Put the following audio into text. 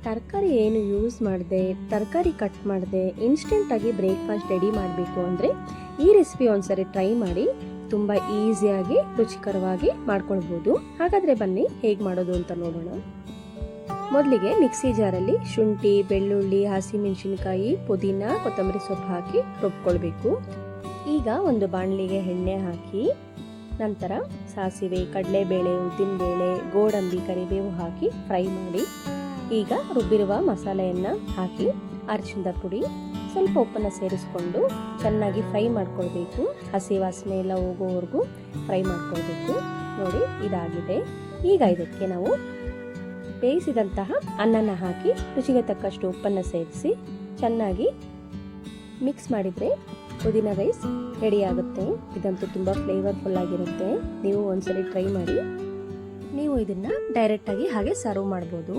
ತರಕಾರಿ ಏನು ಯೂಸ್ ಮಾಡದೆ, ತರಕಾರಿ ಕಟ್ ಮಾಡದೆ ಇನ್ಸ್ಟೆಂಟಾಗಿ ಬ್ರೇಕ್ಫಾಸ್ಟ್ ರೆಡಿ ಮಾಡಬೇಕು ಅಂದರೆ ಈ ರೆಸಿಪಿ ಒಂದ್ಸರಿ ಟ್ರೈ ಮಾಡಿ. ತುಂಬ ಈಸಿಯಾಗಿ ರುಚಿಕರವಾಗಿ ಮಾಡ್ಕೊಳ್ಬೋದು. ಹಾಗಾದರೆ ಬನ್ನಿ ಹೇಗೆ ಮಾಡೋದು ಅಂತ ನೋಡೋಣ. ಮೊದಲಿಗೆ ಮಿಕ್ಸಿ ಜಾರಲ್ಲಿ ಶುಂಠಿ, ಬೆಳ್ಳುಳ್ಳಿ, ಹಸಿಮೆಣಸಿನಕಾಯಿ, ಪುದೀನ, ಕೊತ್ತಂಬರಿ ಸೊಪ್ಪು ಹಾಕಿ ರುಬ್ಕೊಳ್ಬೇಕು. ಈಗ ಒಂದು ಬಾಣಲಿಗೆ ಎಣ್ಣೆ ಹಾಕಿ ನಂತರ ಸಾಸಿವೆ, ಕಡಲೆಬೇಳೆ, ಉದ್ದಿನಬೇಳೆ, ಗೋಡಂಬಿ, ಕರಿಬೇವು ಹಾಕಿ ಫ್ರೈ ಮಾಡಿ. ಈಗ ರುಬ್ಬಿರುವ ಮಸಾಲೆಯನ್ನು ಹಾಕಿ ಅರಿಶಿಣದ ಪುಡಿ, ಸ್ವಲ್ಪ ಉಪ್ಪನ್ನು ಸೇರಿಸ್ಕೊಂಡು ಚೆನ್ನಾಗಿ ಫ್ರೈ ಮಾಡ್ಕೊಳ್ಬೇಕು. ಹಸಿ ವಾಸನೆ ಎಲ್ಲ ಹೋಗೋವರೆಗೂ ಫ್ರೈ ಮಾಡ್ಕೊಳ್ಬೇಕು. ನೋಡಿ ಇದಾಗಿದೆ. ಈಗ ಇದಕ್ಕೆ ನಾವು ಬೇಯಿಸಿದಂತಹ ಅನ್ನನ ಹಾಕಿ ರುಚಿಗೆ ತಕ್ಕಷ್ಟು ಉಪ್ಪನ್ನು ಸೇರಿಸಿ ಚೆನ್ನಾಗಿ ಮಿಕ್ಸ್ ಮಾಡಿದರೆ ಪುದೀನ ರೈಸ್ ರೆಡಿ ಆಗುತ್ತೆ. ಇದಂತೂ ತುಂಬ ಫ್ಲೇವರ್ಫುಲ್ ಆಗಿರುತ್ತೆ. ನೀವು ಒಂದ್ಸರಿ ಟ್ರೈ ಮಾಡಿ. ನೀವು ಇದನ್ನು ಡೈರೆಕ್ಟಾಗಿ ಹಾಗೆ ಸರ್ವ್ ಮಾಡ್ಬೋದು.